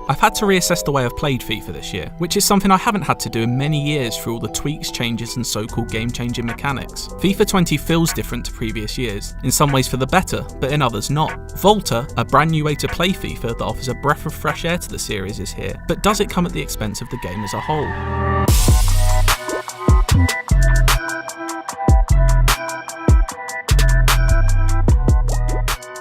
I've had to reassess the way I've played FIFA this year, which is something I haven't had to do in many years through all the tweaks, changes and so-called game-changing mechanics. FIFA 20 feels different to previous years, in some ways for the better, but in others not. Volta, a brand new way to play FIFA that offers a breath of fresh air to the series, is here, but does it come at the expense of the game as a whole?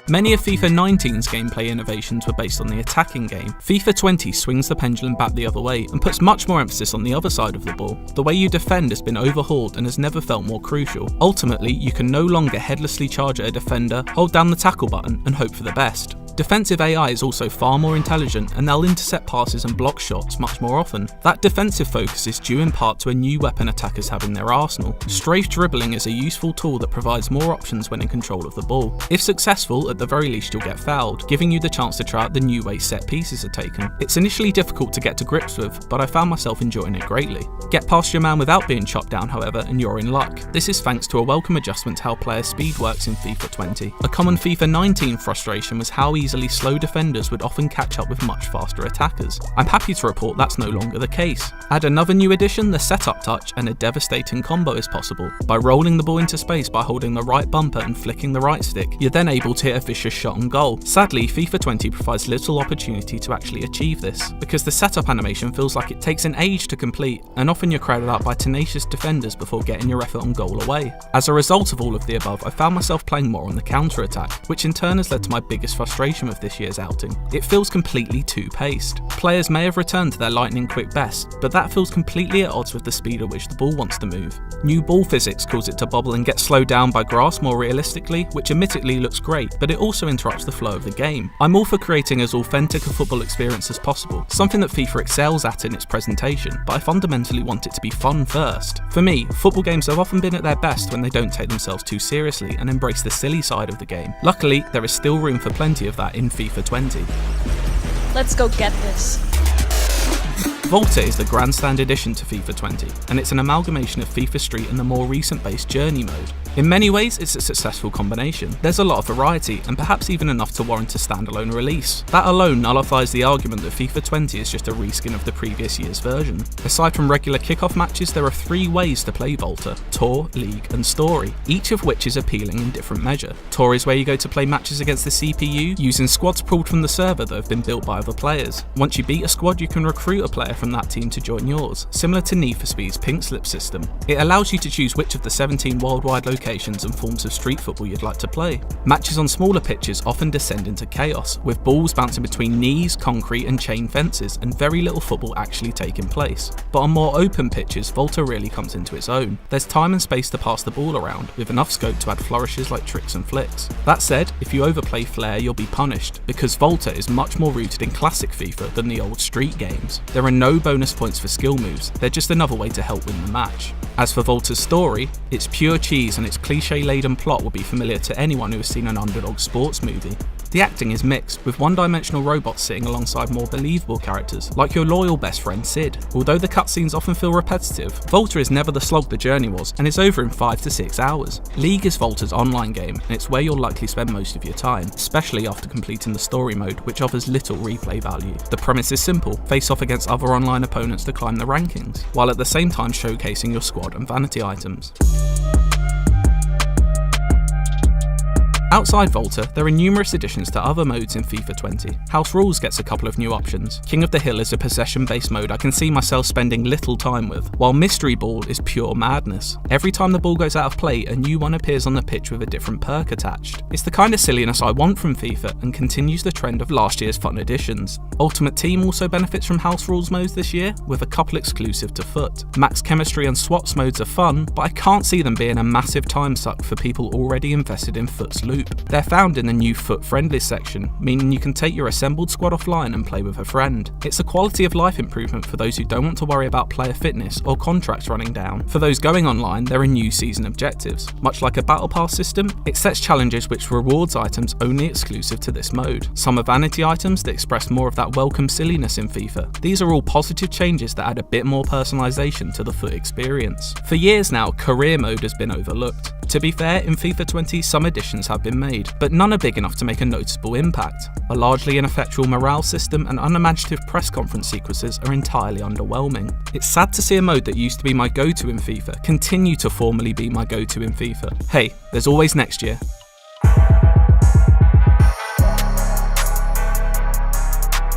Many of FIFA 19's gameplay innovations were based on the attacking game. FIFA 20 swings the pendulum back the other way and puts much more emphasis on the other side of the ball. The way you defend has been overhauled and has never felt more crucial. Ultimately, you can no longer headlessly charge at a defender, hold down the tackle button and hope for the best. Defensive AI is also far more intelligent and they'll intercept passes and block shots much more often. That defensive focus is due in part to a new weapon attackers have in their arsenal. Strafe dribbling is a useful tool that provides more options when in control of the ball. If successful, at the very least you'll get fouled, giving you the chance to try out the new way set pieces are taken. It's initially difficult to get to grips with, but I found myself enjoying it greatly. Get past your man without being chopped down however, and you're in luck. This is thanks to a welcome adjustment to how player speed works in FIFA 20. A common FIFA 19 frustration was how easily slow defenders would often catch up with much faster attackers. I'm happy to report that's no longer the case. Add another new addition, the setup touch, and a devastating combo is possible. By rolling the ball into space by holding the right bumper and flicking the right stick, you're then able to hit a vicious shot on goal. Sadly, FIFA 20 provides little opportunity to actually achieve this, because the setup animation feels like it takes an age to complete, and often you're crowded out by tenacious defenders before getting your effort on goal away. As a result of all of the above, I found myself playing more on the counter-attack, which in turn has led to my biggest frustration with this year's outing. It feels completely too paced. Players may have returned to their lightning quick best, but that feels completely at odds with the speed at which the ball wants to move. New ball physics cause it to bobble and get slowed down by grass more realistically, which admittedly looks great, but it also interrupts the flow of the game. I'm all for creating as authentic a football experience as possible, something that FIFA excels at in its presentation, but I fundamentally want it to be fun first. For me, football games have often been at their best when they don't take themselves too seriously and embrace the silly side of the game. Luckily, there is still room for plenty of that in FIFA 20. Let's go get this. Volta is the grandstand addition to FIFA 20, and it's an amalgamation of FIFA Street and the more recent based Journey mode. In many ways, it's a successful combination. There's a lot of variety, and perhaps even enough to warrant a standalone release. That alone nullifies the argument that FIFA 20 is just a reskin of the previous year's version. Aside from regular kickoff matches, there are 3 ways to play Volta: Tour, League, and Story, each of which is appealing in different measure. Tour is where you go to play matches against the CPU, using squads pulled from the server that have been built by other players. Once you beat a squad, you can recruit a player from that team to join yours, similar to Need for Speed's Pink Slip system. It allows you to choose which of the 17 worldwide locations and forms of street football you'd like to play. Matches on smaller pitches often descend into chaos, with balls bouncing between knees, concrete and chain fences, and very little football actually taking place. But on more open pitches, Volta really comes into its own. There's time and space to pass the ball around, with enough scope to add flourishes like tricks and flicks. That said, if you overplay flair, you'll be punished, because Volta is much more rooted in classic FIFA than the old street games. There are no bonus points for skill moves, they're just another way to help win the match. As for Volta's story, it's pure cheese and its cliche-laden plot will be familiar to anyone who has seen an underdog sports movie. The acting is mixed, with one-dimensional robots sitting alongside more believable characters, like your loyal best friend Sid. Although the cutscenes often feel repetitive, Volta is never the slog the journey was, and is over in 5 to 6 hours. League is Volta's online game, and it's where you'll likely spend most of your time, especially after completing the story mode, which offers little replay value. The premise is simple: face off against other online opponents to climb the rankings, while at the same time showcasing your squad and vanity items. Outside Volta, there are numerous additions to other modes in FIFA 20. House Rules gets a couple of new options. King of the Hill is a possession-based mode I can see myself spending little time with, while Mystery Ball is pure madness. Every time the ball goes out of play, a new one appears on the pitch with a different perk attached. It's the kind of silliness I want from FIFA and continues the trend of last year's fun additions. Ultimate Team also benefits from House Rules modes this year, with a couple exclusive to FUT. Max Chemistry and SWATs modes are fun, but I can't see them being a massive time suck for people already invested in FUT's loop. They're found in the new FUT Friendlies section, meaning you can take your assembled squad offline and play with a friend. It's a quality of life improvement for those who don't want to worry about player fitness or contracts running down. For those going online, there are new season objectives. Much like a battle pass system, it sets challenges which rewards items only exclusive to this mode. Some are vanity items that express more of that welcome silliness in FIFA. These are all positive changes that add a bit more personalisation to the FUT experience. For years now, career mode has been overlooked. To be fair, in FIFA 20, some additions have been been made, but none are big enough to make a noticeable impact. A largely ineffectual morale system and unimaginative press conference sequences are entirely underwhelming. It's sad to see a mode that used to be my go-to in FIFA continue to formally be my go-to in FIFA. Hey, there's always next year.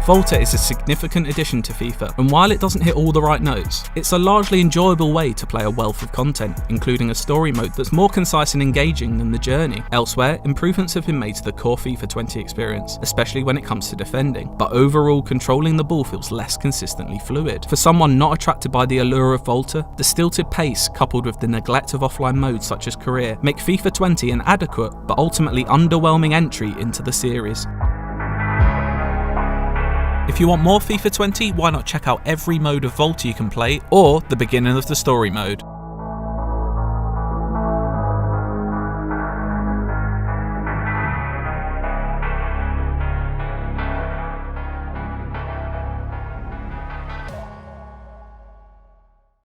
Volta is a significant addition to FIFA, and while it doesn't hit all the right notes, it's a largely enjoyable way to play a wealth of content, including a story mode that's more concise and engaging than the journey. Elsewhere, improvements have been made to the core FIFA 20 experience, especially when it comes to defending, but overall controlling the ball feels less consistently fluid. For someone not attracted by the allure of Volta, the stilted pace coupled with the neglect of offline modes such as career make FIFA 20 an adequate but ultimately underwhelming entry into the series. If you want more FIFA 20, why not check out every mode of Volta you can play, or the beginning of the story mode.